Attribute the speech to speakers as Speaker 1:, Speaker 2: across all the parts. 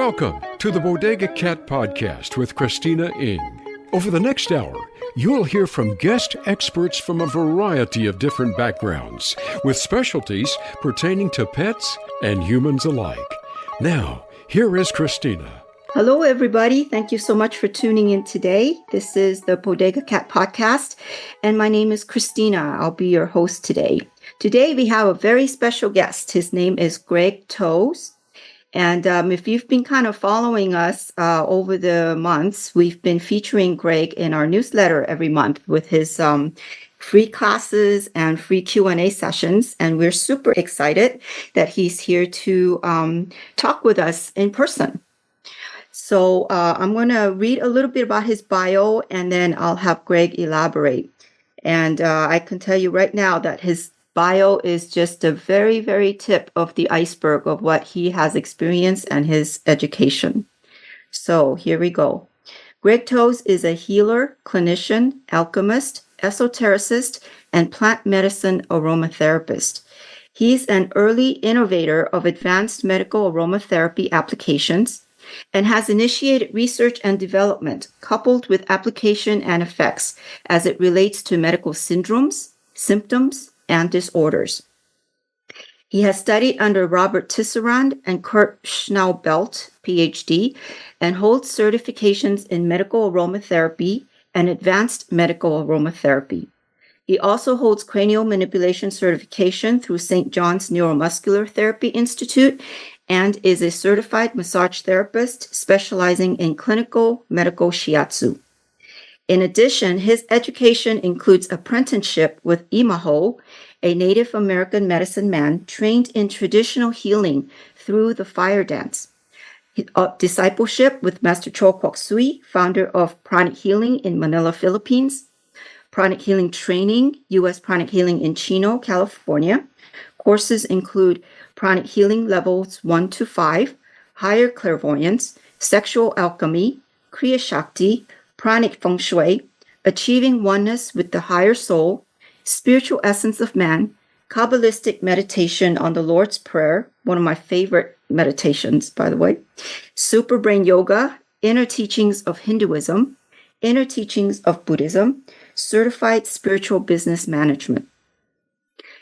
Speaker 1: Welcome to the Bodega Cat Podcast with Christina Ng. Over the next hour, you'll hear from guest experts from a variety of different backgrounds, with specialties pertaining to pets and humans alike. Now, here is Christina.
Speaker 2: Hello, everybody. Thank you so much for tuning in today. This is the Bodega Cat Podcast, and my name is Christina. I'll be your host today. Today, we have a very special guest. His name is Greg Toews. And if you've been kind of following us over the months, we've been featuring Greg in our newsletter every month with his free classes and free Q&A sessions. And we're super excited that he's here to talk with us in person. So I'm going to read a little bit about his bio, and then I'll have Greg elaborate. And I can tell you right now that his bio is just a very, very tip of the iceberg of what he has experienced and his education. So here we go. Greg Toews is a healer, clinician, alchemist, esotericist, and plant medicine aromatherapist. He's an early innovator of advanced medical aromatherapy applications and has initiated research and development coupled with application and effects as it relates to medical syndromes, symptoms, and disorders. He has studied under Robert Tisserand and Kurt Schnaubelt, PhD, and holds certifications in medical aromatherapy and advanced medical aromatherapy. He also holds cranial manipulation certification through St. John's Neuromuscular Therapy Institute and is a certified massage therapist specializing in clinical medical shiatsu. In addition, his education includes apprenticeship with Imaho, a Native American medicine man trained in traditional healing through the fire dance. Discipleship with Master Cho Kwok Sui, founder of Pranic Healing in Manila, Philippines. Pranic Healing Training, U.S. Pranic Healing in Chino, California. Courses include Pranic Healing Levels 1 to 5, Higher Clairvoyance, Sexual Alchemy, Kriya Shakti, Pranic Feng Shui, Achieving Oneness with the Higher Soul, Spiritual Essence of Man, Kabbalistic Meditation on the Lord's Prayer, one of my favorite meditations, by the way, Super Brain Yoga, Inner Teachings of Hinduism, Inner Teachings of Buddhism, Certified Spiritual Business Management.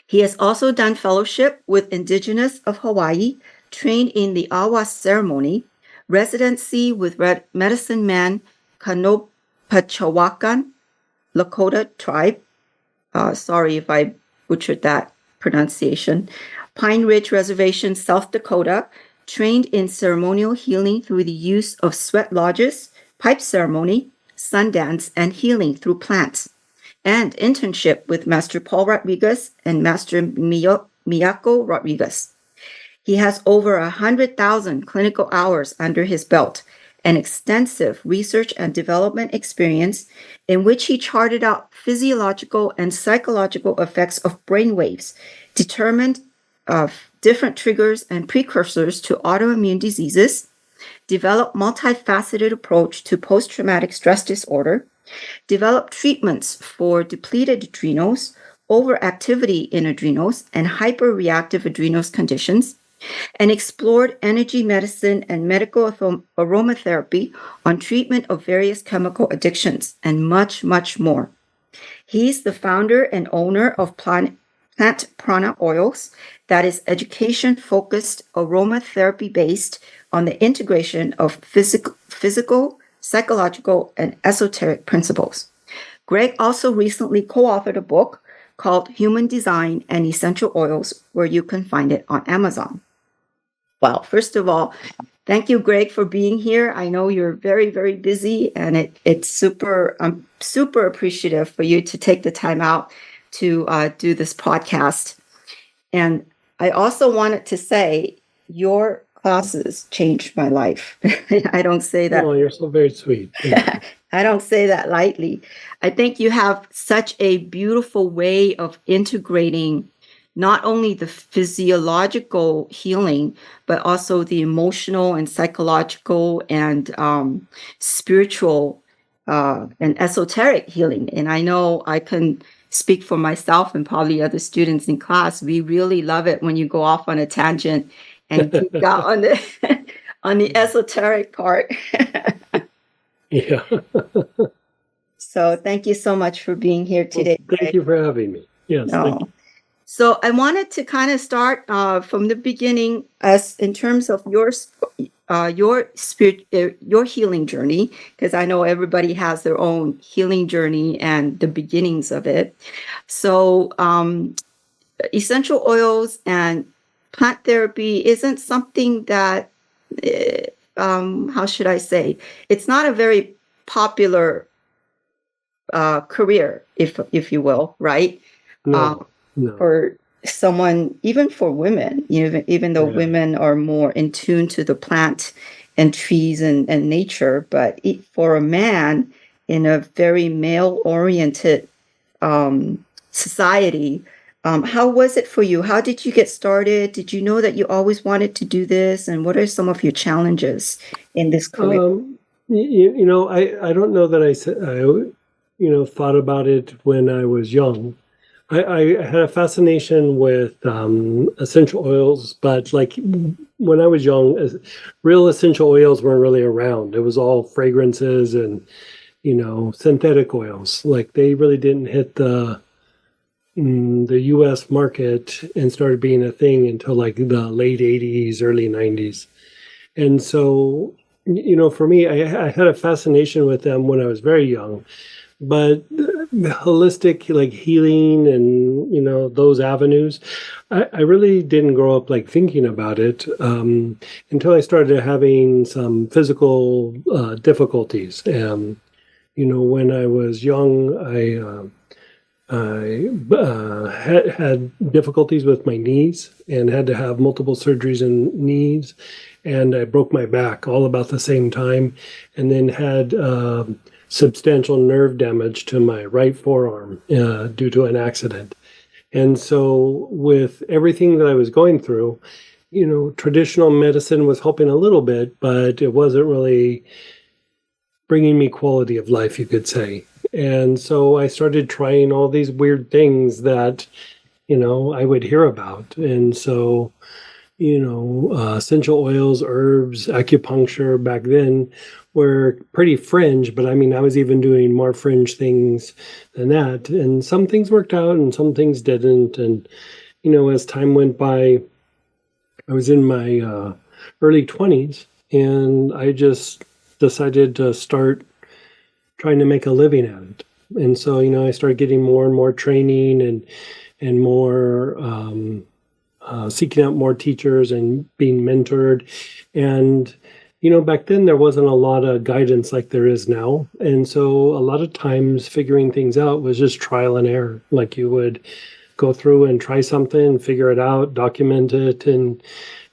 Speaker 2: He has also done fellowship with Indigenous of Hawaii, trained in the Awa ceremony, residency with medicine man Kanopachawakan, Lakota tribe. Sorry if I butchered that pronunciation. Pine Ridge Reservation, South Dakota, trained in ceremonial healing through the use of sweat lodges, pipe ceremony, sun dance, and healing through plants. And internship with Master Paul Rodriguez and Master Miyako Rodriguez. He has over 100,000 clinical hours under his belt and extensive research and development experience in which he charted out physiological and psychological effects of brainwaves, determined different triggers and precursors to autoimmune diseases, developed multifaceted approach to post-traumatic stress disorder, developed treatments for depleted adrenals, overactivity in adrenals, and hyper-reactive adrenals conditions, and explored energy medicine and medical aromatherapy on treatment of various chemical addictions, and much, much more. He's the founder and owner of Plant Prana Oils, that is education-focused aromatherapy based on the integration of physical, psychological, and esoteric principles. Greg also recently co-authored a book called Human Design and Essential Oils, where you can find it on Amazon. Well, first of all, thank you, Greg, for being here. I know you're very, very busy, and I'm super appreciative for you to take the time out to do this podcast. And I also wanted to say your classes changed my life. I don't say that.
Speaker 3: Oh, you're so very sweet.
Speaker 2: I don't say that lightly. I think you have such a beautiful way of integrating not only the physiological healing, but also the emotional and psychological and spiritual and esoteric healing. And I know I can speak for myself and probably other students in class. We really love it when you go off on a tangent and geek out on the esoteric part.
Speaker 3: Yeah.
Speaker 2: So thank you so much for being here today.
Speaker 3: Well, thank you for having me. Yes, thank you.
Speaker 2: So I wanted to kind of start from the beginning, as in terms of your spirit, your healing journey, because I know everybody has their own healing journey and the beginnings of it. So essential oils and plant therapy isn't something that, how should I say, it's not a very popular career, if you will, right?
Speaker 3: No.
Speaker 2: For someone, even for women, even though women are more in tune to the plant and trees and nature, but for a man in a very male-oriented society, how was it for you? How did you get started? Did you know that you always wanted to do this? And what are some of your challenges in this career?
Speaker 3: I don't know that I thought about it when I was young. I had a fascination with essential oils, but like when I was young, real essential oils weren't really around. It was all fragrances and, synthetic oils. Like they really didn't hit the U.S. market and started being a thing until like the late 80s, early 90s. And so, for me, I had a fascination with them when I was very young. But holistic, like healing and, those avenues, I really didn't grow up like thinking about it until I started having some physical difficulties. When I was young, I had difficulties with my knees and had to have multiple surgeries in knees, and I broke my back all about the same time, and then had substantial nerve damage to my right forearm due to an accident. And so with everything that I was going through, traditional medicine was helping a little bit, but it wasn't really bringing me quality of life, you could say. And so I started trying all these weird things that, I would hear about. And so, essential oils, herbs, acupuncture back then were pretty fringe, but I mean, I was even doing more fringe things than that. And some things worked out and some things didn't. And, as time went by, I was in my early 20s and I just decided to start trying to make a living at it. And so, I started getting more and more training and more seeking out more teachers and being mentored. And, back then there wasn't a lot of guidance like there is now. And so a lot of times figuring things out was just trial and error. Like you would go through and try something, figure it out, document it, and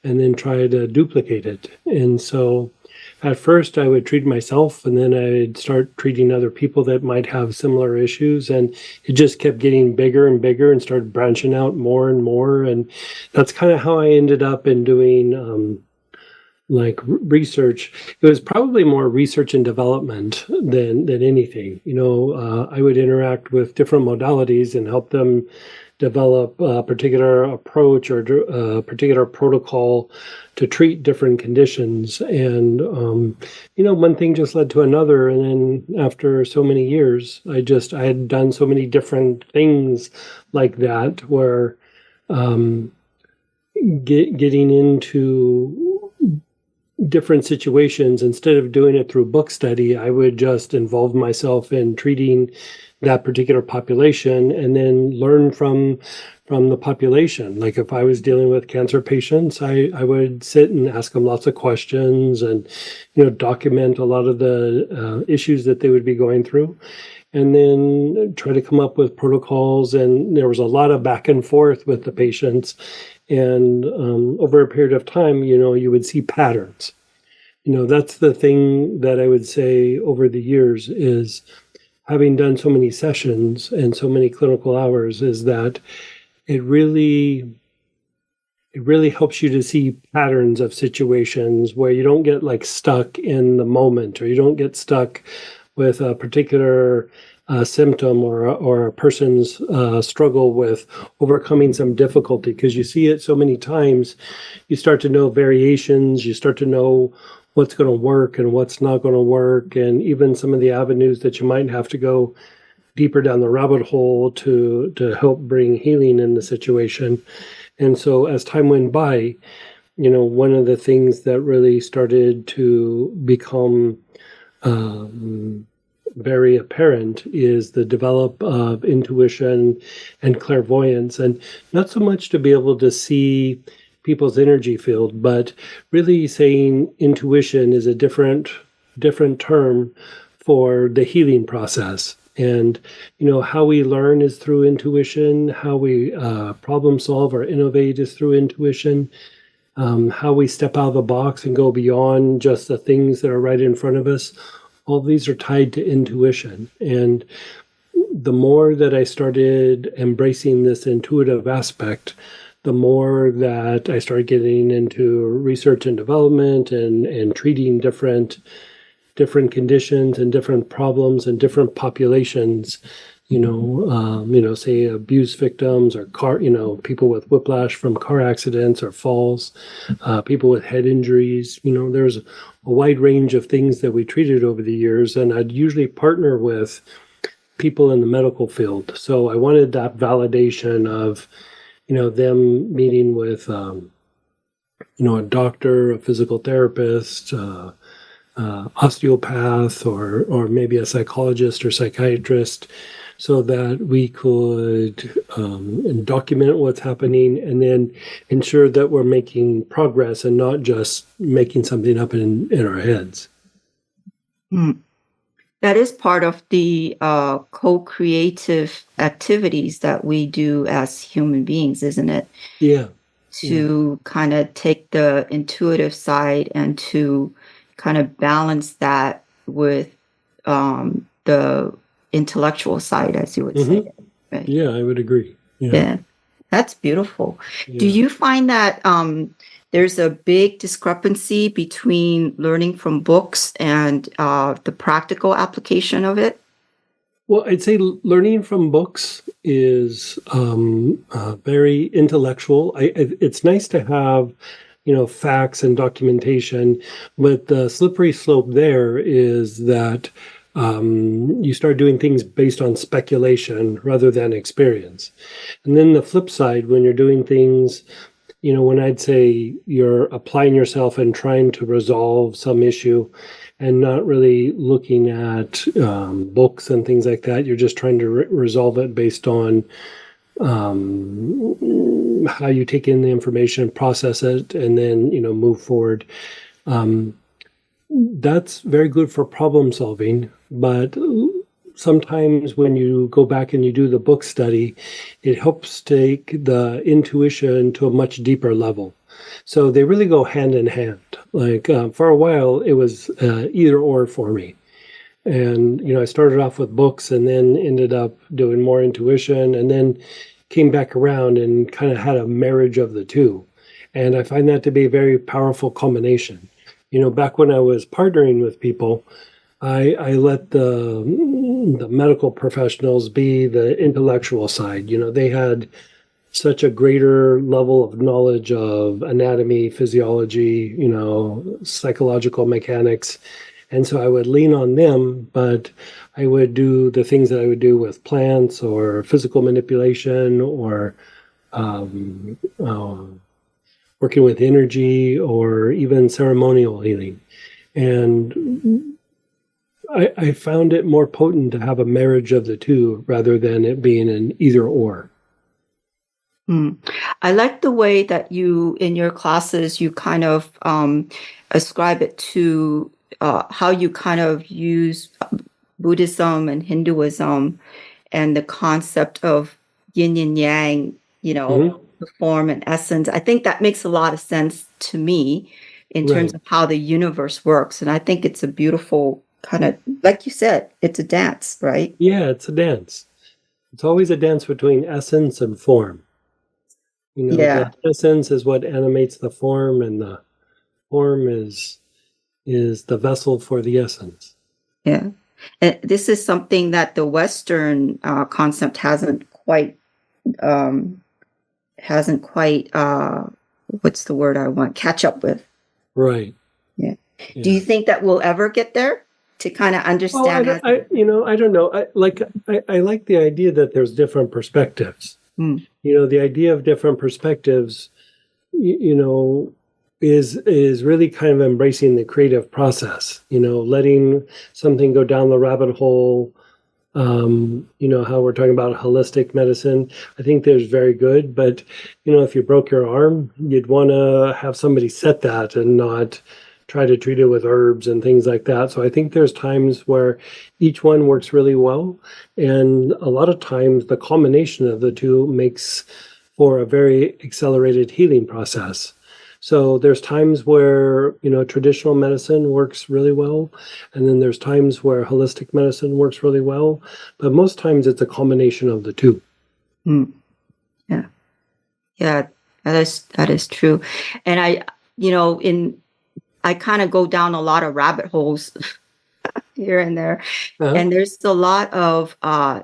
Speaker 3: then try to duplicate it. And so at first I would treat myself, and then I'd start treating other people that might have similar issues. And it just kept getting bigger and bigger and started branching out more and more. And that's kind of how I ended up in doing research. It was probably more research and development than anything. I would interact with different modalities and help them develop a particular approach or a particular protocol to treat different conditions. And, one thing just led to another. And then after so many years, I had done so many different things like that where getting into different situations, instead of doing it through book study, I would just involve myself in treating that particular population and then learn from the population. Like if I was dealing with cancer patients, I would sit and ask them lots of questions and, document a lot of the issues that they would be going through, and then try to come up with protocols. And there was a lot of back and forth with the patients. And over a period of time, you would see patterns. That's the thing that I would say over the years is, having done so many sessions and so many clinical hours, is that it really helps you to see patterns of situations where you don't get like stuck in the moment, or you don't get stuck with a particular symptom or a person's struggle with overcoming some difficulty, because you see it so many times. You start to know variations, you start to know what's going to work and what's not going to work, and even some of the avenues that you might have to go deeper down the rabbit hole to help bring healing in the situation. And so as time went by, one of the things that really started to become very apparent is the develop of intuition and clairvoyance, and not so much to be able to see people's energy field, but really saying intuition is a different term for the healing process. And how we learn is through intuition, how we problem solve or innovate is through intuition, how we step out of the box and go beyond just the things that are right in front of us. All these are tied to intuition. And the more that I started embracing this intuitive aspect, the more that I started getting into research and development and treating different conditions and different problems and different populations, say abuse victims or people with whiplash from car accidents or falls, people with head injuries. There's a wide range of things that we treated over the years, and I'd usually partner with people in the medical field. So I wanted that validation of, them meeting with, a doctor, a physical therapist, osteopath, or maybe a psychologist or psychiatrist, so that we could document what's happening and then ensure that we're making progress and not just making something up in our heads.
Speaker 2: That is part of the co-creative activities that we do as human beings, isn't it?
Speaker 3: Yeah.
Speaker 2: To kind of take the intuitive side and to kind of balance that with the intellectual side, as you would say. Right?
Speaker 3: Yeah, I would agree.
Speaker 2: Yeah. That's beautiful.
Speaker 3: Yeah.
Speaker 2: Do you find that there's a big discrepancy between learning from books and the practical application of it?
Speaker 3: Well, I'd say learning from books is very intellectual. It's nice to have, facts and documentation, but the slippery slope there is that you start doing things based on speculation rather than experience. And then the flip side, when you're doing things, when I'd say you're applying yourself and trying to resolve some issue and not really looking at books and things like that, you're just trying to resolve it based on how you take in the information, process it, and then, move forward. That's very good for problem solving, but sometimes when you go back and you do the book study, it helps take the intuition to a much deeper level. So they really go hand in hand. Like for a while, it was either or for me. And, I started off with books and then ended up doing more intuition and then came back around and kind of had a marriage of the two. And I find that to be a very powerful combination. Back when I was partnering with people, I let the medical professionals be the intellectual side. They had such a greater level of knowledge of anatomy, physiology, psychological mechanics. And so I would lean on them, but I would do the things that I would do with plants or physical manipulation or working with energy or even ceremonial healing. And I found it more potent to have a marriage of the two rather than it being an either or.
Speaker 2: I like the way that you, in your classes, you kind of ascribe it to how you kind of use Buddhism and Hinduism and the concept of yin and yang, the form and essence. I think that makes a lot of sense to me in terms of how the universe works. And I think it's a beautiful kind of, like you said, it's a dance, right?
Speaker 3: Yeah, it's a dance. It's always a dance between essence and form. The essence is what animates the form, and the form is the vessel for the essence.
Speaker 2: Yeah. This is something that the Western concept hasn't quite what's the word I want, catch up with.
Speaker 3: Right.
Speaker 2: Yeah.
Speaker 3: Yeah.
Speaker 2: Do you think that we'll ever get there to kind of understand?
Speaker 3: Well, I don't know. I like the idea that there's different perspectives.
Speaker 2: Mm.
Speaker 3: The idea of different perspectives, is really kind of embracing the creative process. Letting something go down the rabbit hole. How we're talking about holistic medicine. I think there's very good, but if you broke your arm, you'd want to have somebody set that and not try to treat it with herbs and things like that. So I think there's times where each one works really well, and a lot of times the combination of the two makes for a very accelerated healing process. So there's times where, traditional medicine works really well, and then there's times where holistic medicine works really well, but most times it's a combination of the two.
Speaker 2: Mm. Yeah. Yeah, that is true. And I kind of go down a lot of rabbit holes here and there.
Speaker 3: Uh-huh.
Speaker 2: And there's a lot of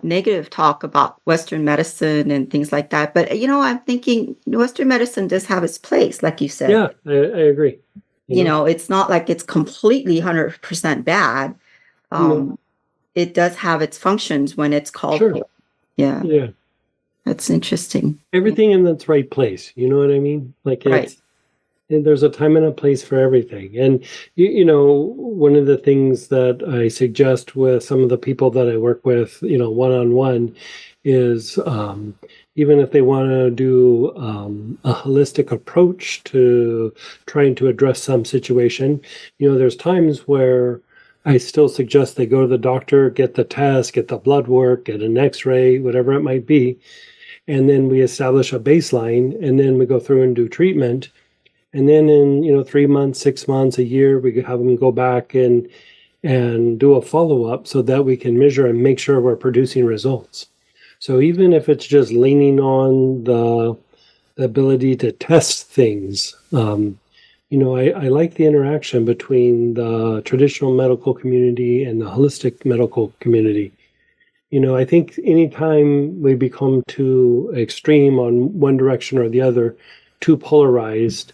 Speaker 2: negative talk about Western medicine and things like that. But, I'm thinking Western medicine does have its place, like you said.
Speaker 3: Yeah, I agree.
Speaker 2: It's not like it's completely 100% bad. It does have its functions when it's called
Speaker 3: Sure.
Speaker 2: for. Yeah.
Speaker 3: Yeah.
Speaker 2: That's interesting.
Speaker 3: Everything in its right place. You know what I mean? Like
Speaker 2: Right.
Speaker 3: There's a time and a place for everything. And, one of the things that I suggest with some of the people that I work with, one-on-one is even if they want to do a holistic approach to trying to address some situation, there's times where I still suggest they go to the doctor, get the test, get the blood work, get an x-ray, whatever it might be. And then we establish a baseline, and then we go through and do treatment. And then in 3 months, 6 months, a year, we could have them go back and do a follow-up so that we can measure and make sure we're producing results. So even if it's just leaning on the ability to test things, I like the interaction between the traditional medical community and the holistic medical community. I think anytime we become too extreme on one direction or the other, too polarized,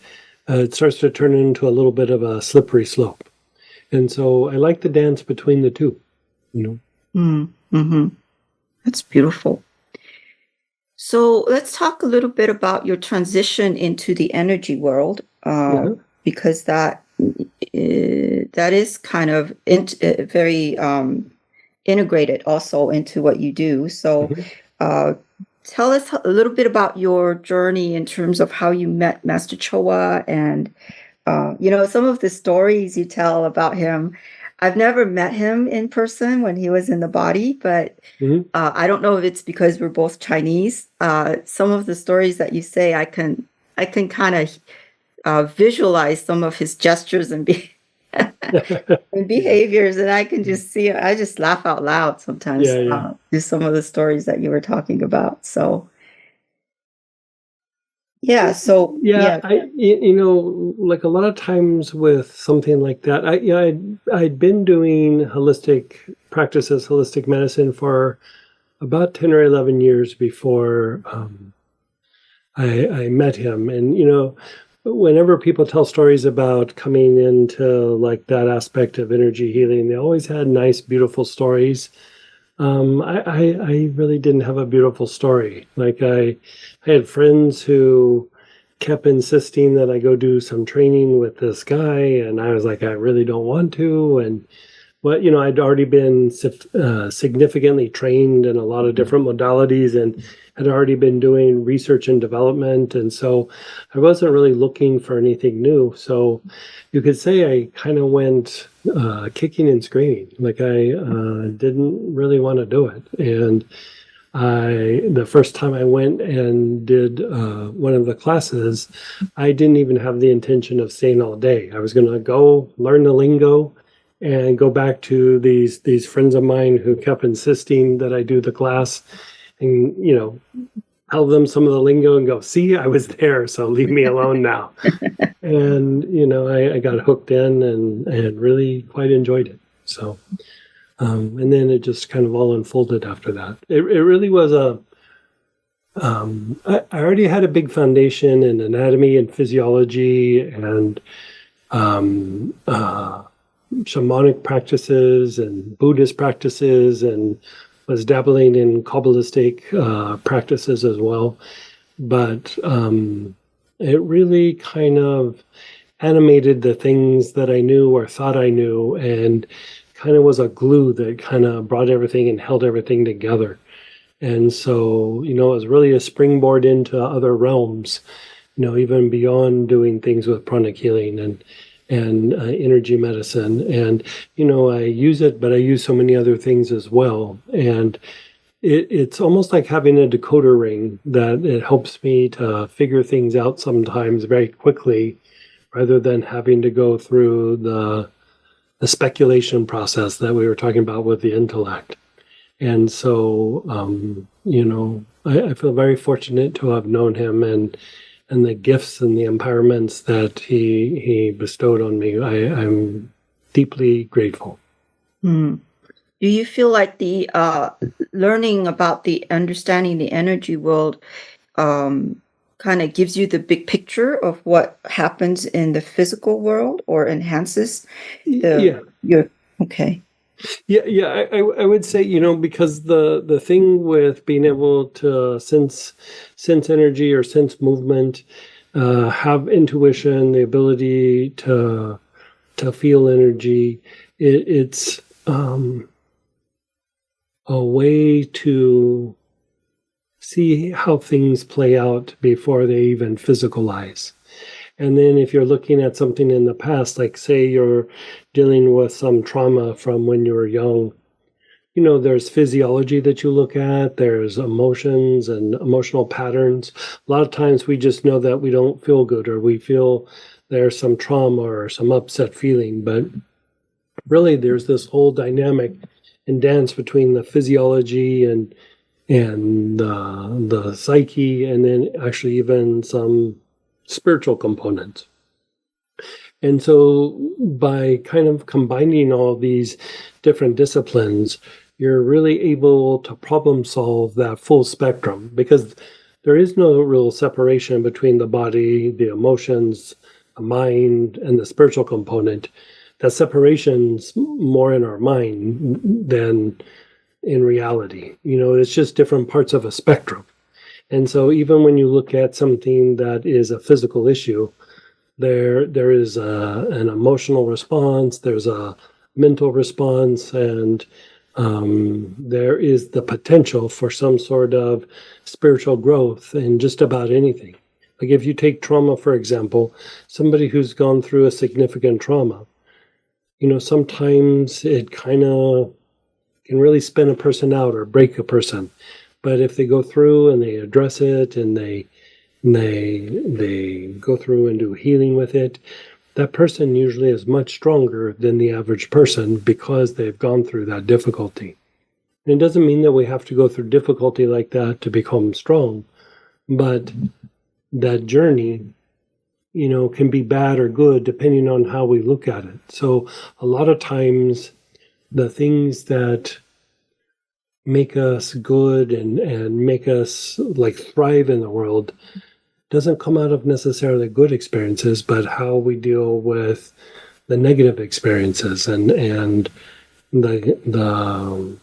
Speaker 3: it starts to turn into a little bit of a slippery slope. And so I like the dance between the two.
Speaker 2: Mm-hmm. That's beautiful. So let's talk a little bit about your transition into the energy world, because that is kind of very integrated also into what you do. So tell us a little bit about your journey in terms of how you met Master Choa and, some of the stories you tell about him. I've never met him in person when he was in the body, but I don't know if it's because we're both Chinese. Some of the stories that you say, I can kind of visualize some of his gestures and and behaviors, and I can just see. I just laugh out loud sometimes. Just some of the stories that you were talking about. So, yeah. So,
Speaker 3: like a lot of times with something like that, I'd been doing holistic practices, holistic medicine for about 10 or 11 years before I met him, and whenever people tell stories about coming into like that aspect of energy healing, they always had nice, beautiful stories. I really didn't have a beautiful story. Like I had friends who kept insisting that I go do some training with this guy, and I was like, I really don't want to. But I'd already been significantly trained in a lot of different modalities and had already been doing research and development. And so I wasn't really looking for anything new. So you could say I kind of went kicking and screaming. Like I didn't really want to do it. And the first time I went and did one of the classes, I didn't even have the intention of staying all day. I was going to go learn the lingo and go back to these friends of mine who kept insisting that I do the class and, tell them some of the lingo and go, see, I was there, so leave me alone now. And, I got hooked in and really quite enjoyed it. So And then it just kind of all unfolded after that. It really was I already had a big foundation in anatomy and physiology and shamanic practices and Buddhist practices, and was dabbling in Kabbalistic practices as well. But it really kind of animated the things that I knew or thought I knew, and kind of was a glue that kind of brought everything and held everything together. And so, it was really a springboard into other realms, even beyond doing things with pranic healing and energy medicine. And, I use it, but I use so many other things as well. And it's almost like having a decoder ring that it helps me to figure things out sometimes very quickly, rather than having to go through the speculation process that we were talking about with the intellect. And so, I feel very fortunate to have known him and the gifts and the empowerments that he bestowed on me. I'm deeply grateful.
Speaker 2: Do you feel like the learning about the understanding the energy world kind of gives you the big picture of what happens in the physical world, or enhances your okay?
Speaker 3: Yeah. I would say, because the thing with being able to sense energy or sense movement, have intuition, the ability to feel energy, it's a way to see how things play out before they even physicalize. And then if you're looking at something in the past, like say you're dealing with some trauma from when you were young, there's physiology that you look at, there's emotions and emotional patterns. A lot of times we just know that we don't feel good, or we feel there's some trauma or some upset feeling. But really there's this whole dynamic and dance between the physiology and the psyche, and then actually even some spiritual components. And so by kind of combining all these different disciplines, you're really able to problem solve that full spectrum, because there is no real separation between the body, the emotions, the mind, and the spiritual component. That separation's more in our mind than in reality. It's just different parts of a spectrum. And so even when you look at something that is a physical issue, there is an emotional response, there's a mental response, and there is the potential for some sort of spiritual growth in just about anything. Like if you take trauma, for example, somebody who's gone through a significant trauma, sometimes it kind of can really spin a person out or break a person. But if they go through and they address it and they go through and do healing with it, that person usually is much stronger than the average person, because they've gone through that difficulty. And it doesn't mean that we have to go through difficulty like that to become strong, but that journey, can be bad or good depending on how we look at it. So a lot of times the things that make us good and make us like thrive in the world doesn't come out of necessarily good experiences, but how we deal with the negative experiences and the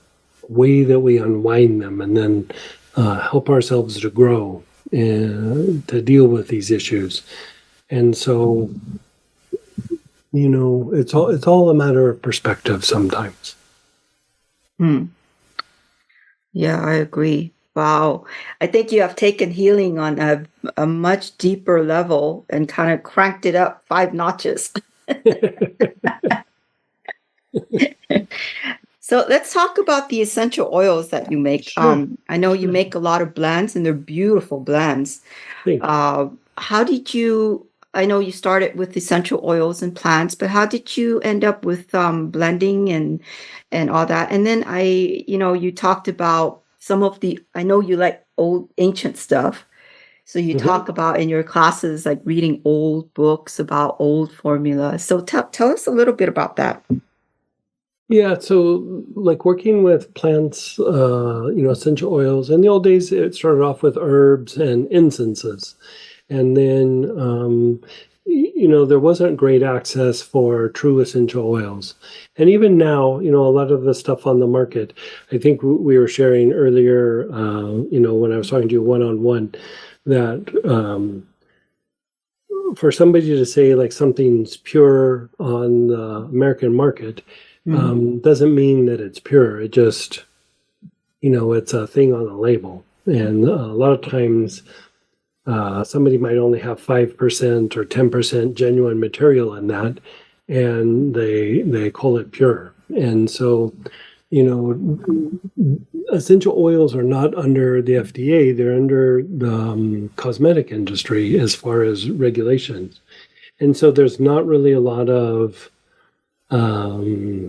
Speaker 3: way that we unwind them, and then help ourselves to grow and to deal with these issues. And so, it's all a matter of perspective sometimes.
Speaker 2: Yeah, I agree. Wow. I think you have taken healing on a much deeper level and kind of cranked it up 5 notches. So let's talk about the essential oils that you make.
Speaker 3: Sure.
Speaker 2: I know you make a lot of blends, and they're beautiful blends. How did you, I know you started with essential oils and plants, but how did you end up with blending and all that? And then you talked about some of I know you like old ancient stuff. So you talk about in your classes, like reading old books about old formulas. So tell us a little bit about that.
Speaker 3: Yeah, so like working with plants, essential oils. In the old days, it started off with herbs and incenses, and then there wasn't great access for true essential oils. And even now, a lot of the stuff on the market, I think we were sharing earlier, when I was talking to you one-on-one, that for somebody to say like something's pure on the American market doesn't mean that it's pure. It just, it's a thing on a label. And a lot of times somebody might only have 5% or 10% genuine material in that, and they call it pure. And so, essential oils are not under the FDA, they're under the cosmetic industry as far as regulations. And so there's not really a lot of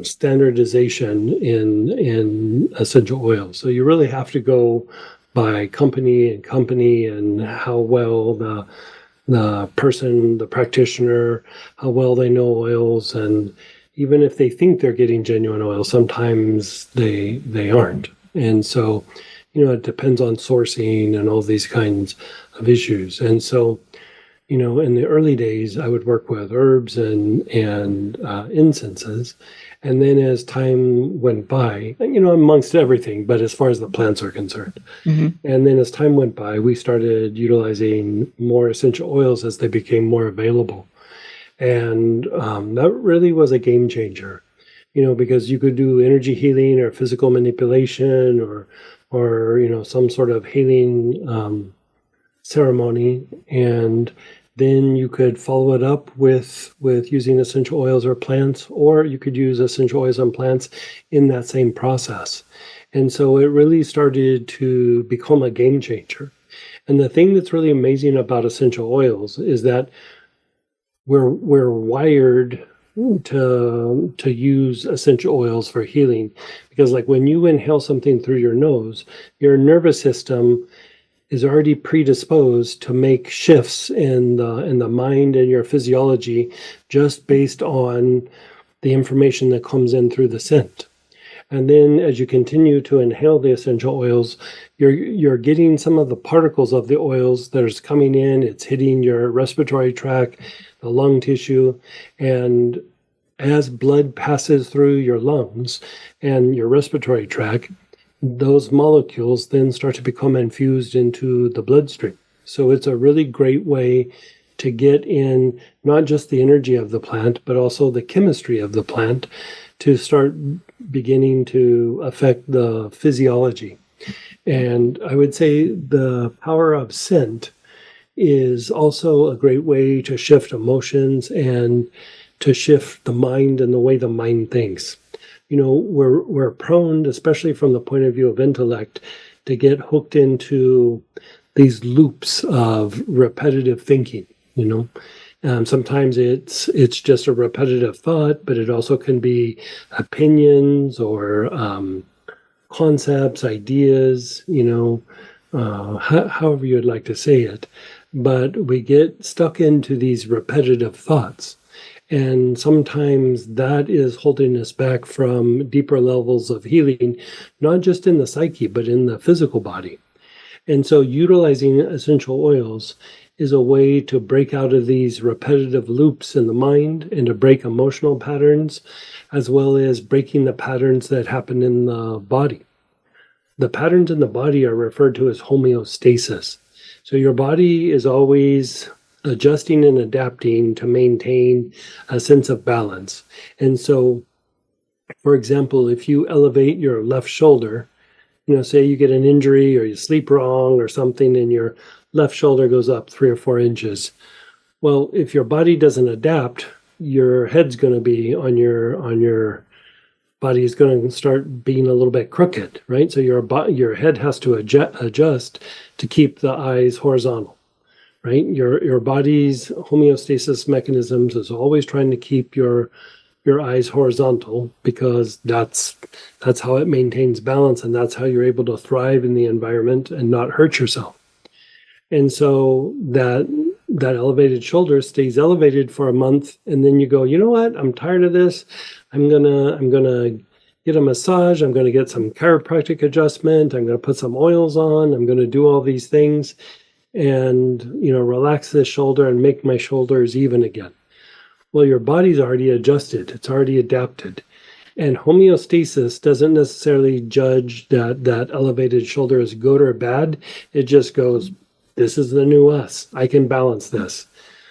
Speaker 3: standardization in essential oils. So you really have to go by company and how well the person, the practitioner, how well they know oils, and even if they think they're getting genuine oil, sometimes they aren't. And so, it depends on sourcing and all these kinds of issues. And so, in the early days, I would work with herbs and incenses. And then as time went by, amongst everything, but as far as the plants are concerned. And then as time went by, we started utilizing more essential oils as they became more available. And that really was a game changer, because you could do energy healing or physical manipulation or some sort of healing ceremony, and then you could follow it up with using essential oils or plants, or you could use essential oils and plants in that same process. And so it really started to become a game changer. And the thing that's really amazing about essential oils is that we're wired to use essential oils for healing, because like when you inhale something through your nose, your nervous system is already predisposed to make shifts in the mind and your physiology just based on the information that comes in through the scent. And then as you continue to inhale the essential oils, you're getting some of the particles of the oils that is coming in. It's hitting your respiratory tract, the lung tissue, and as blood passes through your lungs and your respiratory tract, those molecules then start to become infused into the bloodstream. So it's a really great way to get in not just the energy of the plant, but also the chemistry of the plant to start beginning to affect the physiology. And I would say the power of scent is also a great way to shift emotions and to shift the mind and the way the mind thinks. We're prone, especially from the point of view of intellect, to get hooked into these loops of repetitive thinking. Sometimes it's just a repetitive thought, but it also can be opinions or concepts, ideas, however you'd like to say it. But we get stuck into these repetitive thoughts. And sometimes that is holding us back from deeper levels of healing, not just in the psyche, but in the physical body. And so utilizing essential oils is a way to break out of these repetitive loops in the mind and to break emotional patterns, as well as breaking the patterns that happen in the body. The patterns in the body are referred to as homeostasis. So your body is always adjusting and adapting to maintain a sense of balance. And so, for example, if you elevate your left shoulder, say you get an injury or you sleep wrong or something and your left shoulder goes up 3 or 4 inches. Well, if your body doesn't adapt, your head's going to be on your body is going to start being a little bit crooked, right? So your head has to adjust to keep the eyes horizontal. Right? Your body's homeostasis mechanisms is always trying to keep your eyes horizontal, because that's how it maintains balance, and that's how you're able to thrive in the environment and not hurt yourself. And so that that elevated shoulder stays elevated for a month, and then you go, you know what? I'm tired of this. I'm gonna get a massage. I'm gonna get some chiropractic adjustment. I'm gonna put some oils on. I'm gonna do all these things, and relax this shoulder and make my shoulders even again. Well, your body's already adjusted. It's already adapted. And homeostasis doesn't necessarily judge that elevated shoulder is good or bad. It just goes, this is the new us. I can balance this.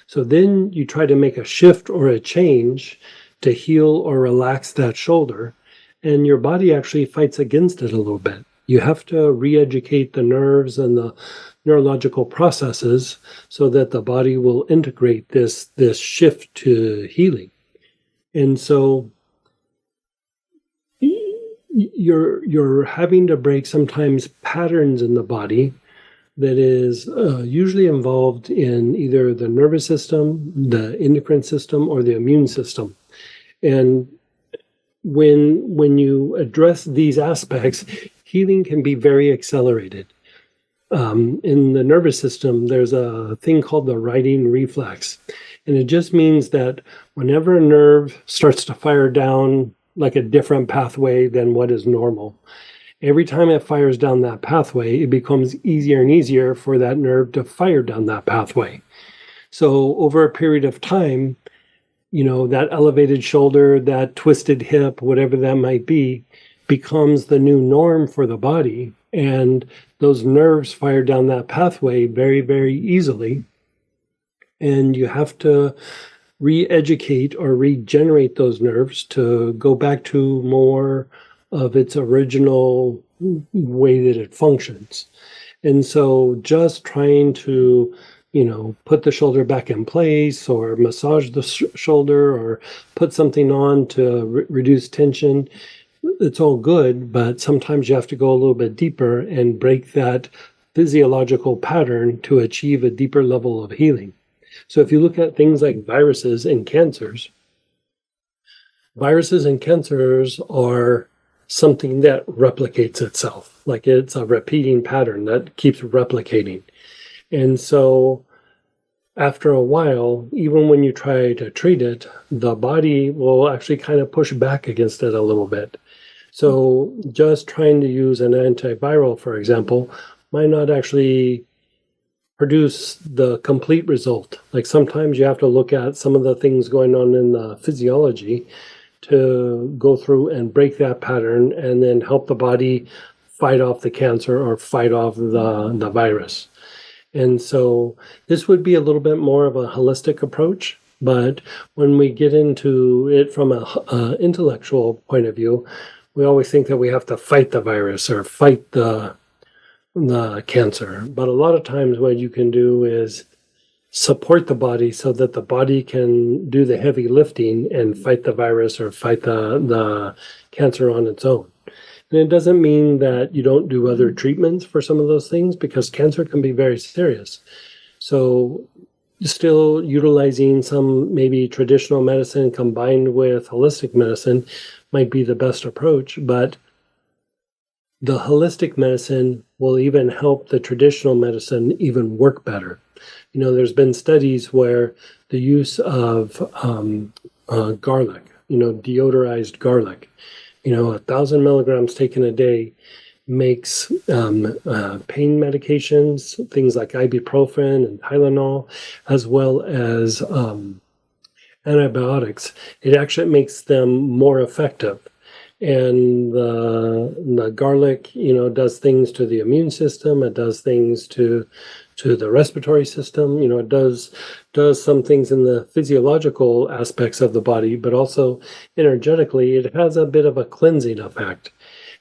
Speaker 3: So then you try to make a shift or a change to heal or relax that shoulder, and your body actually fights against it a little bit. You have to re-educate the nerves and the neurological processes so that the body will integrate this shift to healing. And so you're having to break sometimes patterns in the body that is usually involved in either the nervous system, the endocrine system, or the immune system. And when you address these aspects, healing can be very accelerated. In the nervous system, there's a thing called the writing reflex. And it just means that whenever a nerve starts to fire down like a different pathway than what is normal, every time it fires down that pathway, it becomes easier and easier for that nerve to fire down that pathway. So over a period of time, that elevated shoulder, that twisted hip, whatever that might be, becomes the new norm for the body. And those nerves fire down that pathway very, very easily. And you have to re-educate or regenerate those nerves to go back to more of its original way that it functions. And so just trying to, put the shoulder back in place or massage the shoulder or put something on to reduce tension, it's all good, but sometimes you have to go a little bit deeper and break that physiological pattern to achieve a deeper level of healing. So if you look at things like viruses and cancers are something that replicates itself. Like it's a repeating pattern that keeps replicating. And so after a while, even when you try to treat it, the body will actually kind of push back against it a little bit. So just trying to use an antiviral, for example, might not actually produce the complete result. Like sometimes you have to look at some of the things going on in the physiology to go through and break that pattern and then help the body fight off the cancer or fight off the virus. And so this would be a little bit more of a holistic approach. But when we get into it from an intellectual point of view, we always think that we have to fight the virus or fight the cancer. But a lot of times what you can do is support the body so that the body can do the heavy lifting and fight the virus or fight the cancer on its own. And it doesn't mean that you don't do other treatments for some of those things, because cancer can be very serious. So still utilizing some maybe traditional medicine combined with holistic medicine might be the best approach, but the holistic medicine will even help the traditional medicine even work better. There's been studies where the use of garlic, deodorized garlic, 1,000 milligrams taken a day makes pain medications, things like ibuprofen and Tylenol, as well as antibiotics. It actually makes them more effective. And the garlic, does things to the immune system. It does things to the respiratory system. It does some things in the physiological aspects of the body, but also energetically, it has a bit of a cleansing effect.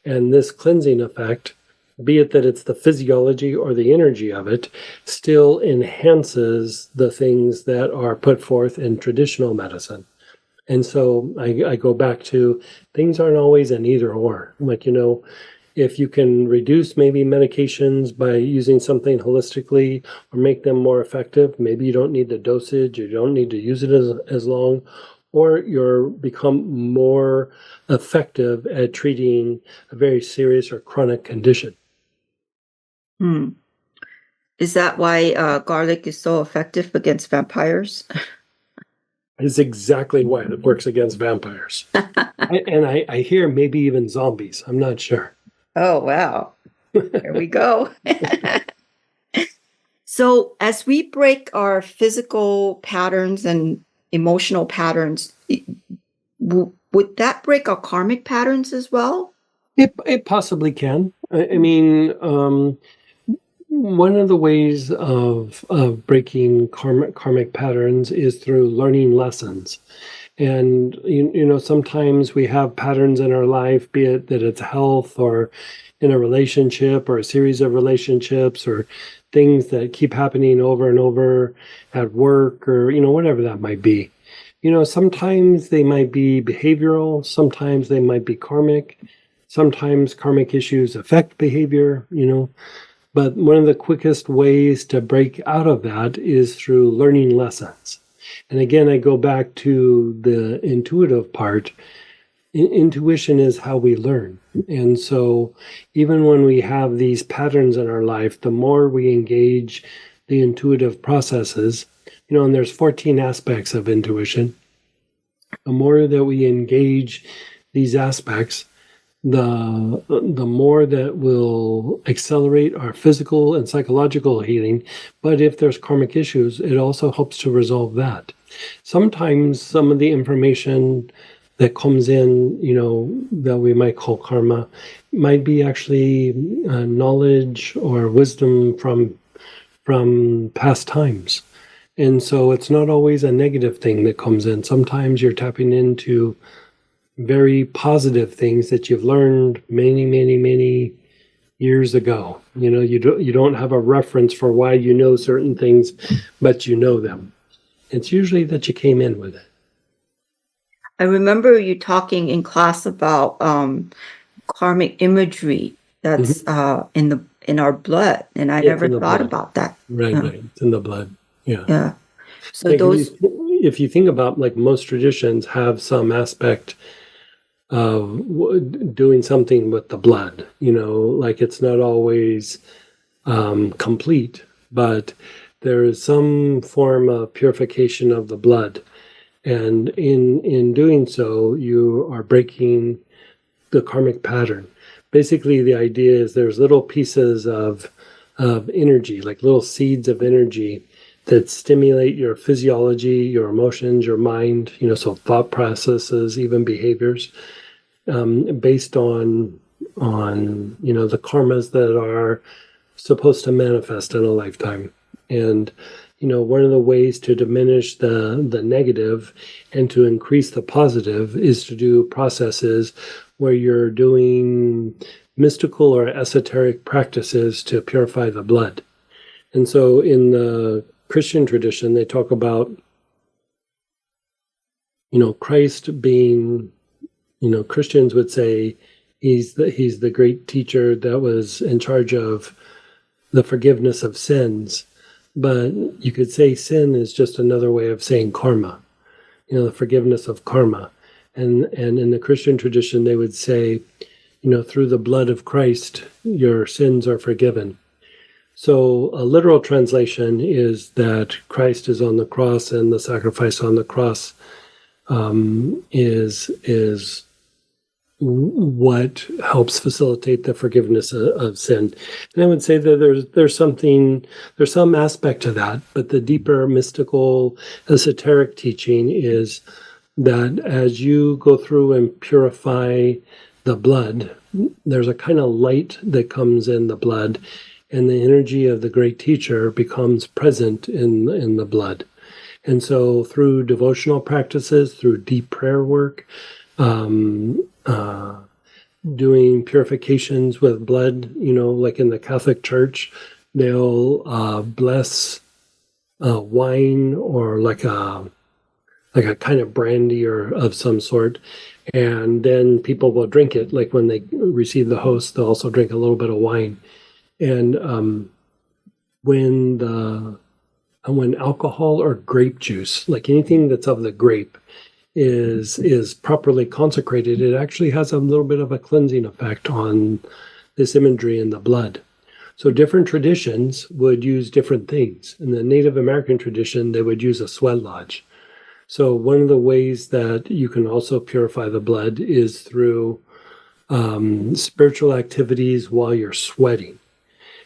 Speaker 3: And this cleansing effect, be it that it's the physiology or the energy of it, still enhances the things that are put forth in traditional medicine. And so I go back to things aren't always an either or. Like, if you can reduce maybe medications by using something holistically or make them more effective, maybe you don't need the dosage, you don't need to use it as long, or you're become more effective at treating a very serious or chronic condition.
Speaker 2: Is that why garlic is so effective against vampires?
Speaker 3: Is exactly why it works against vampires. I hear maybe even zombies. I'm not sure.
Speaker 2: Oh, wow. There we go. So as we break our physical patterns and emotional patterns, would that break our karmic patterns as well?
Speaker 3: It possibly can. I mean, one of the ways of breaking karmic patterns is through learning lessons. And, sometimes we have patterns in our life, be it that it's health or in a relationship or a series of relationships or things that keep happening over and over at work or, whatever that might be. Sometimes they might be behavioral, sometimes they might be karmic, sometimes karmic issues affect behavior, but one of the quickest ways to break out of that is through learning lessons. And again, I go back to the intuitive part. Intuition is how we learn. And so even when we have these patterns in our life, the more we engage the intuitive processes, and there's 14 aspects of intuition, the more that we engage these aspects, the more that will accelerate our physical and psychological healing. But if there's karmic issues, it also helps to resolve that. Sometimes some of the information that comes in, that we might call karma, might be actually knowledge or wisdom from past times. And so it's not always a negative thing that comes in. Sometimes you're tapping into very positive things that you've learned many, many, many years ago. You don't have a reference for why you know certain things, but you know them. It's usually that you came in with it.
Speaker 2: I remember you talking in class about karmic imagery that's in our blood, and I never thought about that.
Speaker 3: Right, right. It's in the blood. Yeah.
Speaker 2: Yeah. So
Speaker 3: if you think about, like, most traditions have some aspect of doing something with the blood, like it's not always complete, but there is some form of purification of the blood. And in doing so, you are breaking the karmic pattern. Basically, the idea is there's little pieces of energy, like little seeds of energy that stimulate your physiology, your emotions, your mind, so thought processes, even behaviors, based on the karmas that are supposed to manifest in a lifetime. And one of the ways to diminish the negative and to increase the positive is to do processes where you're doing mystical or esoteric practices to purify the blood. And so in the Christian tradition, they talk about, Christ being, Christians would say he's the great teacher that was in charge of the forgiveness of sins. But you could say sin is just another way of saying karma, the forgiveness of karma. And in the Christian tradition, they would say, through the blood of Christ, your sins are forgiven. So a literal translation is that Christ is on the cross, and the sacrifice on the cross is what helps facilitate the forgiveness of sin. And I would say that there's some aspect to that, but the deeper mystical esoteric teaching is that as you go through and purify the blood, there's a kind of light that comes in the blood, and the energy of the great teacher becomes present in the blood. And so through devotional practices, through deep prayer work, doing purifications with blood, like in the Catholic Church, they'll bless wine or like a kind of brandy or of some sort, and then people will drink it. Like when they receive the host, they'll also drink a little bit of wine. And when alcohol or grape juice, like anything that's of the grape, is properly consecrated, it actually has a little bit of a cleansing effect on this imagery in the blood. So different traditions would use different things. In the Native American tradition, they would use a sweat lodge. So one of the ways that you can also purify the blood is through spiritual activities while you're sweating.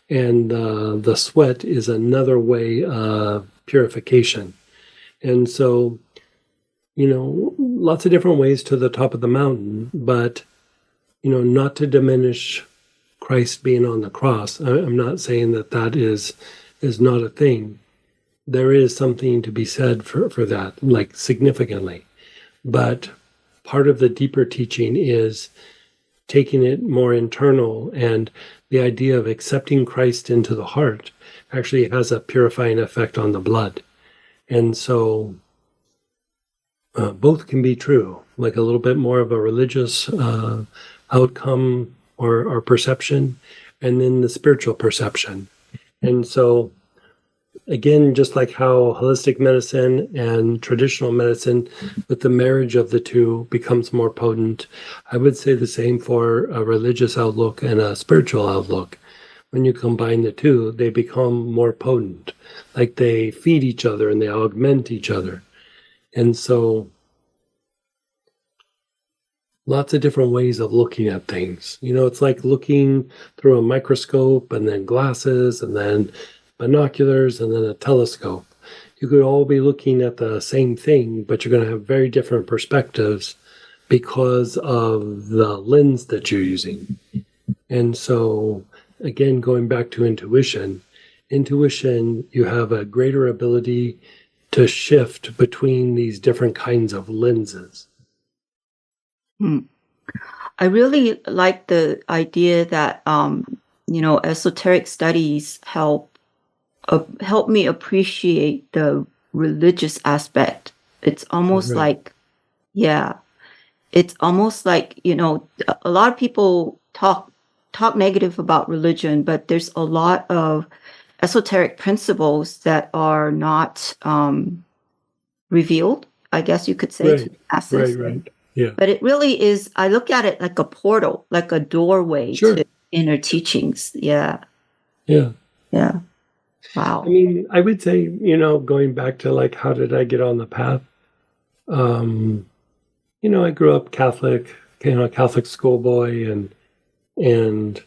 Speaker 3: And the sweat is another way of purification. And so, lots of different ways to the top of the mountain, but, not to diminish Christ being on the cross. I'm not saying that is not a thing. There is something to be said for that, like significantly. But part of the deeper teaching is taking it more internal, and the idea of accepting Christ into the heart actually has a purifying effect on the blood. And so both can be true, like a little bit more of a religious outcome or perception, and then the spiritual perception. And so, again, just like how holistic medicine and traditional medicine, with the marriage of the two, becomes more potent, I would say the same for a religious outlook and a spiritual outlook. When you combine the two, they become more potent, like they feed each other and they augment each other. And so, lots of different ways of looking at things. It's like looking through a microscope and then glasses and then binoculars and then a telescope. You could all be looking at the same thing, but you're going to have very different perspectives because of the lens that you're using. And so, again, going back to intuition, you have a greater ability to shift between these different kinds of lenses.
Speaker 2: I really like the idea that esoteric studies help me appreciate the religious aspect. It's almost
Speaker 3: Right.
Speaker 2: it's almost like a lot of people talk negative about religion, but there's a lot of esoteric principles that are not revealed, I guess you could say, to the masses.
Speaker 3: Right. Yeah.
Speaker 2: But it really is, I look at it like a portal, like a doorway
Speaker 3: Sure.
Speaker 2: to inner teachings. Yeah.
Speaker 3: Yeah.
Speaker 2: Yeah. Wow.
Speaker 3: I mean, I would say, going back to like, how did I get on the path? I grew up Catholic, Catholic schoolboy, and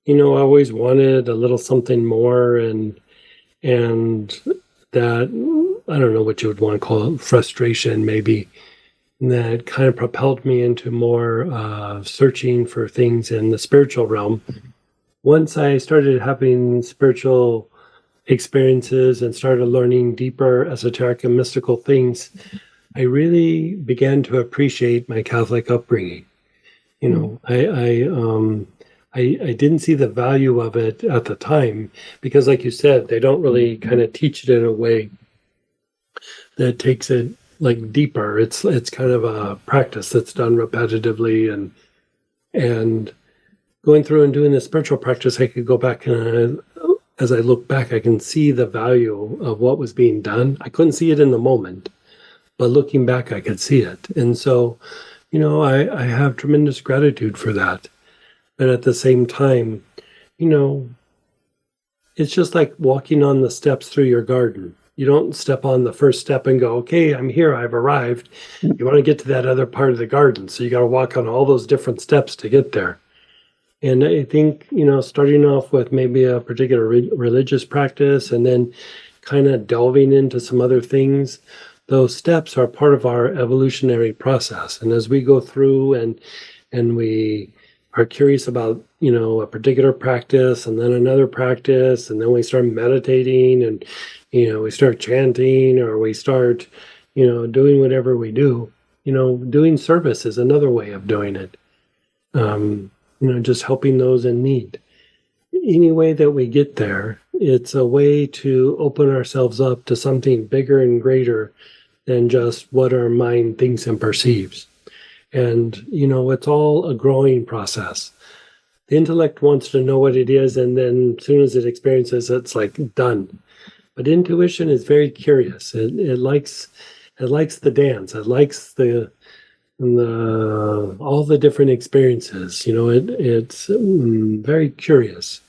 Speaker 3: I always wanted a little something more, and that, I don't know what you would want to call it, frustration maybe, that kind of propelled me into more searching for things in the spiritual realm. Once I started having spiritual experiences and started learning deeper esoteric and mystical things, I really began to appreciate my Catholic upbringing. I didn't see the value of it at the time because, like you said, they don't really kind of teach it in a way that takes it like deeper. It's kind of a practice that's done repetitively, and going through and doing the spiritual practice, I could go back and as I look back, I can see the value of what was being done. I couldn't see it in the moment, but looking back, I could see it. And so, I have tremendous gratitude for that. And at the same time, it's just like walking on the steps through your garden. You don't step on the first step and go, okay, I'm here, I've arrived. You want to get to that other part of the garden. So you got to walk on all those different steps to get there. And I think, starting off with maybe a particular religious practice and then kind of delving into some other things, those steps are part of our evolutionary process. And as we go through and we are curious about, a particular practice and then another practice, and then we start meditating and, we start chanting, or we start, doing whatever we do, doing service is another way of doing it. Just helping those in need. Any way that we get there, it's a way to open ourselves up to something bigger and greater than just what our mind thinks and perceives. And, it's all a growing process. The intellect wants to know what it is, and then as soon as it experiences it, it's like done. But intuition is very curious. It likes the dance. It likes all the different experiences. It's very curious.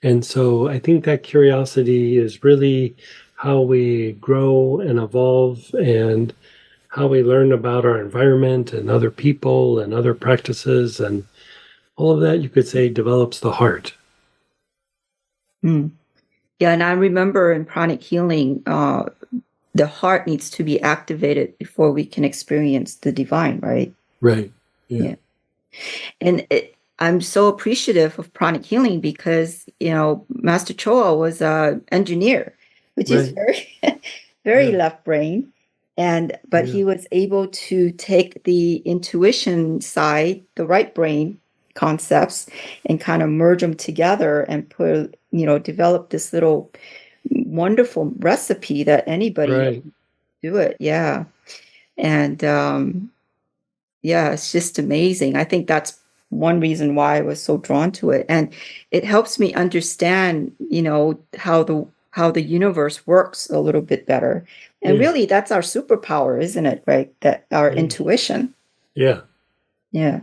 Speaker 3: And so I think that curiosity is really how we grow and evolve, and how we learn about our environment and other people and other practices, and all of that, you could say, develops the heart.
Speaker 2: Mm. Yeah, and I remember in pranic healing, the heart needs to be activated before we can experience the divine, right?
Speaker 3: Right.
Speaker 2: Yeah. And I'm so appreciative of pranic healing because, Master Choa was an engineer, which is
Speaker 3: Right.
Speaker 2: very
Speaker 3: Yeah.
Speaker 2: left brain. But
Speaker 3: Yeah.
Speaker 2: he was able to take the intuition side, the right brain concepts, and kind of merge them together and develop this little wonderful recipe that anybody
Speaker 3: Right.
Speaker 2: can do it. Yeah. And yeah, it's just amazing. I think that's one reason why I was so drawn to it. And it helps me understand, how the universe works a little bit better. And
Speaker 3: Yeah.
Speaker 2: really that's our superpower, isn't it? Right? That our
Speaker 3: Yeah.
Speaker 2: intuition.
Speaker 3: Yeah.
Speaker 2: Yeah.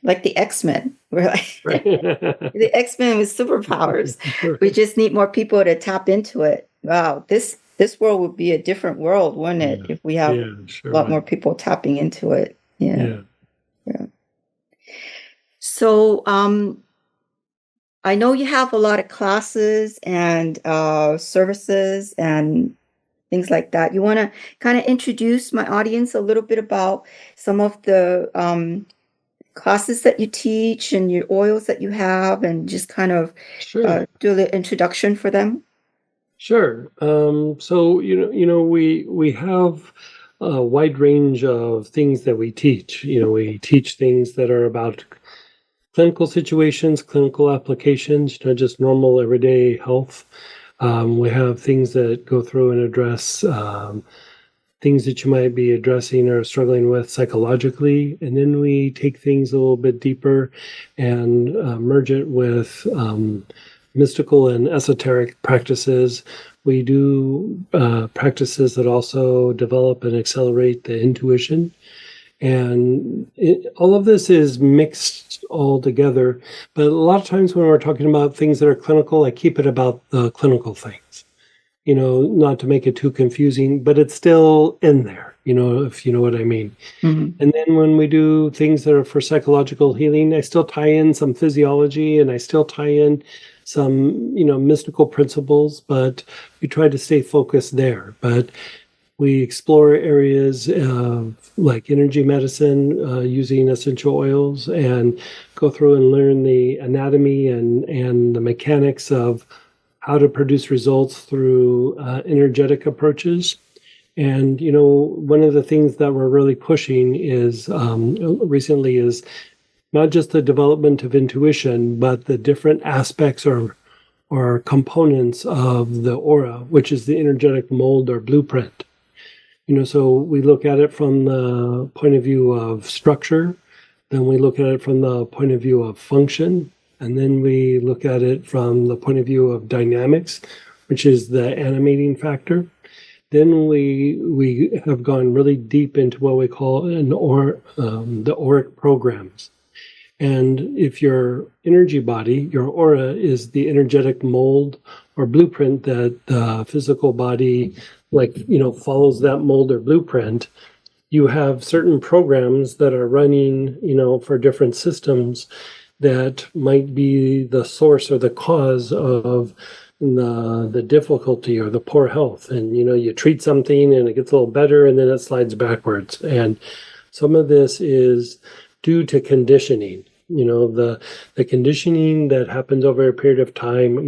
Speaker 2: Like the X-Men. We're like
Speaker 3: Right.
Speaker 2: the X-Men with superpowers. We just need more people to tap into it. Wow, this world would be a different world, wouldn't it,
Speaker 3: Yeah.
Speaker 2: if we have
Speaker 3: Yeah.
Speaker 2: a
Speaker 3: Sure.
Speaker 2: lot more people tapping into it. Yeah.
Speaker 3: Yeah.
Speaker 2: Yeah. So, I know you have a lot of classes and services and things like that. You want to kind of introduce my audience a little bit about some of the classes that you teach and your oils that you have, and just kind of
Speaker 3: Sure.
Speaker 2: do the introduction for them?
Speaker 3: Sure. So we have a wide range of things that we teach. We teach things that are about clinical situations, clinical applications, just normal everyday health. We have things that go through and address things that you might be addressing or struggling with psychologically. And then we take things a little bit deeper and merge it with mystical and esoteric practices. We do practices that also develop and accelerate the intuition. And all of this is mixed all together. But a lot of times when we're talking about things that are clinical, I keep it about the clinical things, not to make it too confusing, but it's still in there, if you know what I mean.
Speaker 2: Mm-hmm.
Speaker 3: And then when we do things that are for psychological healing, I still tie in some physiology, and I still tie in some, mystical principles, but we try to stay focused there. But we explore areas like energy medicine using essential oils, and go through and learn the anatomy and the mechanics of how to produce results through energetic approaches. And, one of the things that we're really pushing is recently is not just the development of intuition, but the different aspects or components of the aura, which is the energetic mold or blueprint. So we look at it from the point of view of structure, then we look at it from the point of view of function, and then we look at it from the point of view of dynamics, which is the animating factor. Then we have gone really deep into what we call the auric programs. And if your energy body, your aura, is the energetic mold or blueprint that the physical body, follows that mold or blueprint, you have certain programs that are running, for different systems that might be the source or the cause of the difficulty or the poor health. And, you treat something and it gets a little better and then it slides backwards. And some of this is due to conditioning. The conditioning that happens over a period of time,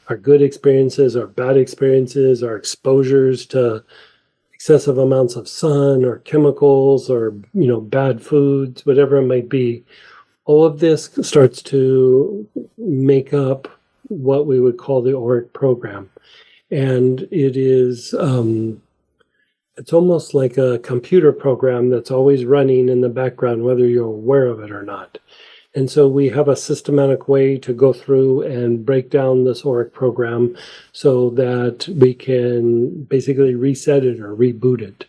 Speaker 3: our good experiences, our bad experiences, our exposures to excessive amounts of sun or chemicals or, bad foods, whatever it might be. All of this starts to make up what we would call the auric program. And it is, it's almost like a computer program that's always running in the background, whether you're aware of it or not. And so we have a systematic way to go through and break down this auric program so that we can basically reset it or reboot it.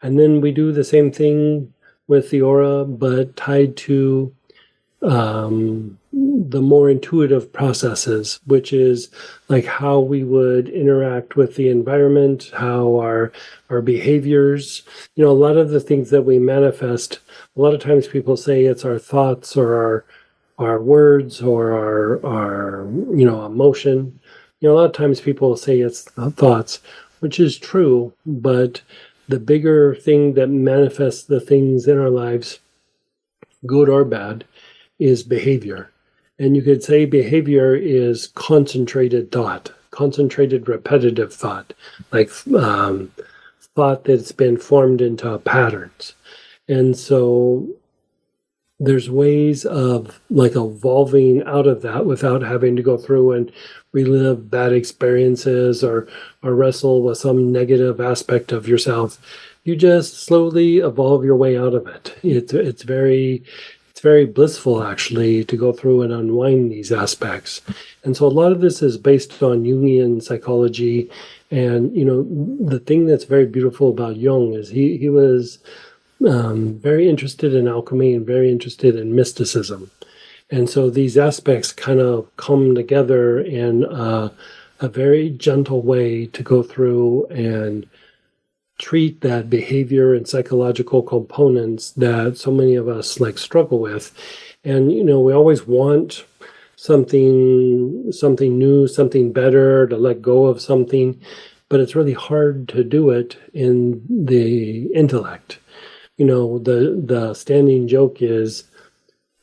Speaker 3: And then we do the same thing with the aura, but tied to the more intuitive processes, which is like how we would interact with the environment, how our behaviors, a lot of the things that we manifest, a lot of times people say it's our thoughts or our words or our emotion. A lot of times people say it's thoughts, which is true, but the bigger thing that manifests the things in our lives, good or bad, is behavior. And you could say behavior is concentrated thought, concentrated repetitive thought, like thought that's been formed into patterns. And so there's ways of like evolving out of that without having to go through and relive bad experiences or wrestle with some negative aspect of yourself. You just slowly evolve your way out of it. It's very blissful, actually, to go through and unwind these aspects. And so a lot of this is based on Jungian psychology. And, the thing that's very beautiful about Jung is he was very interested in alchemy and very interested in mysticism. And so these aspects kind of come together in a very gentle way to go through and treat that behavior and psychological components that so many of us struggle with. And, we always want something new, something better, to let go of something, but it's really hard to do it in the intellect. The standing joke is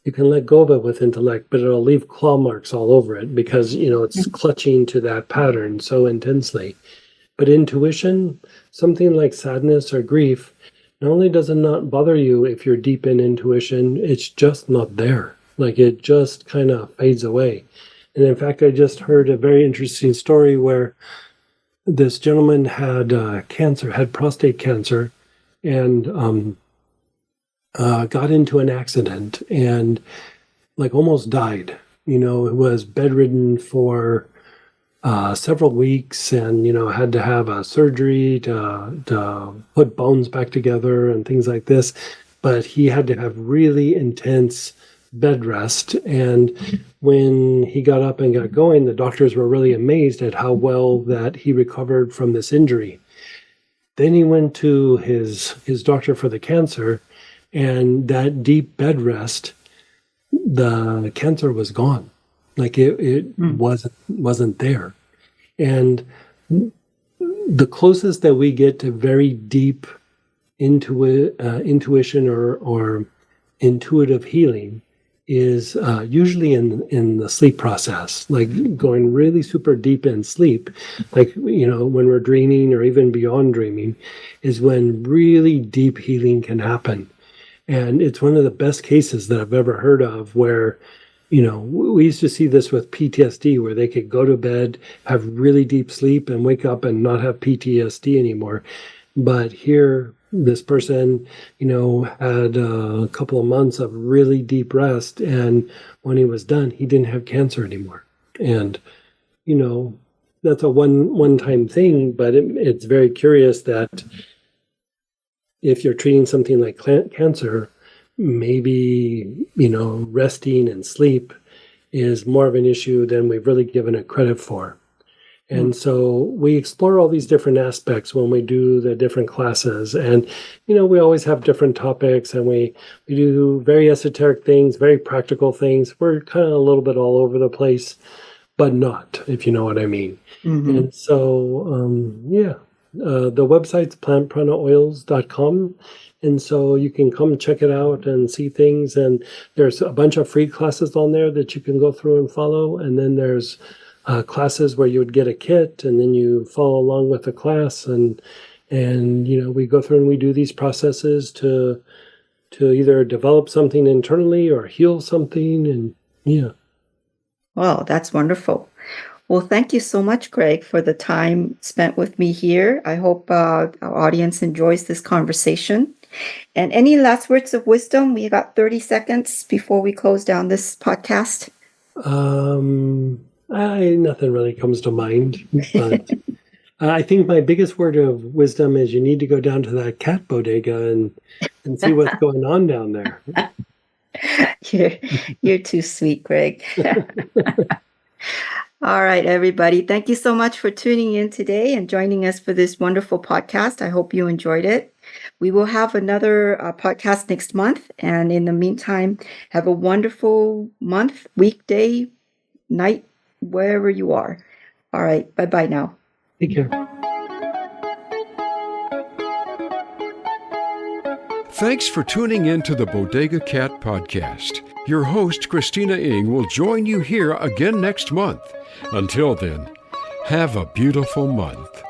Speaker 3: you can let go of it with intellect, but it'll leave claw marks all over it because, it's clutching to that pattern so intensely. But intuition, something like sadness or grief, not only does it not bother you if you're deep in intuition, it's just not there. It just kind of fades away. And in fact, I just heard a very interesting story where this gentleman had cancer, had prostate cancer, and got into an accident and almost died. Was bedridden for several weeks and, had to have a surgery to put bones back together and things like this. But he had to have really intense bed rest. And when he got up and got going, the doctors were really amazed at how well that he recovered from this injury. Then he went to his doctor for the cancer, and that deep bed rest, the cancer was gone. It wasn't there. And the closest that we get to very deep intuition or intuitive healing is usually in the sleep process, going really super deep in sleep, when we're dreaming or even beyond dreaming, is when really deep healing can happen. And it's one of the best cases that I've ever heard of where, we used to see this with PTSD, where they could go to bed, have really deep sleep, and wake up and not have PTSD anymore. But here, this person, had a couple of months of really deep rest, and when he was done, he didn't have cancer anymore. And, that's a one-time thing, but it's very curious that if you're treating something like cancer, maybe, resting and sleep is more of an issue than we've really given it credit for. And so we explore all these different aspects when we do the different classes. And, we always have different topics, and we do very esoteric things, very practical things. We're kind of a little bit all over the place, but not, if you know what I mean. Mm-hmm. And so, the website's plantpranaoils.com. And so you can come check it out and see things. And there's a bunch of free classes on there that you can go through and follow. And then there's classes where you would get a kit and then you follow along with the class. And we go through and we do these processes to either develop something internally or heal something. And yeah.
Speaker 2: Wow, that's wonderful. Well, thank you so much, Greg, for the time spent with me here. I hope our audience enjoys this conversation. And any last words of wisdom? We got 30 seconds before we close down this podcast.
Speaker 3: Nothing really comes to mind. But I think my biggest word of wisdom is you need to go down to that cat bodega and see what's going on down there.
Speaker 2: You're, you're too sweet, Greg. All right, everybody. Thank you so much for tuning in today and joining us for this wonderful podcast. I hope you enjoyed it. We will have another podcast next month. And in the meantime, have a wonderful month, weekday, night, wherever you are. All right. Bye-bye now.
Speaker 3: Take care.
Speaker 1: Thanks for tuning in to the Bodega Cat Podcast. Your host, Christina Ng, will join you here again next month. Until then, have a beautiful month.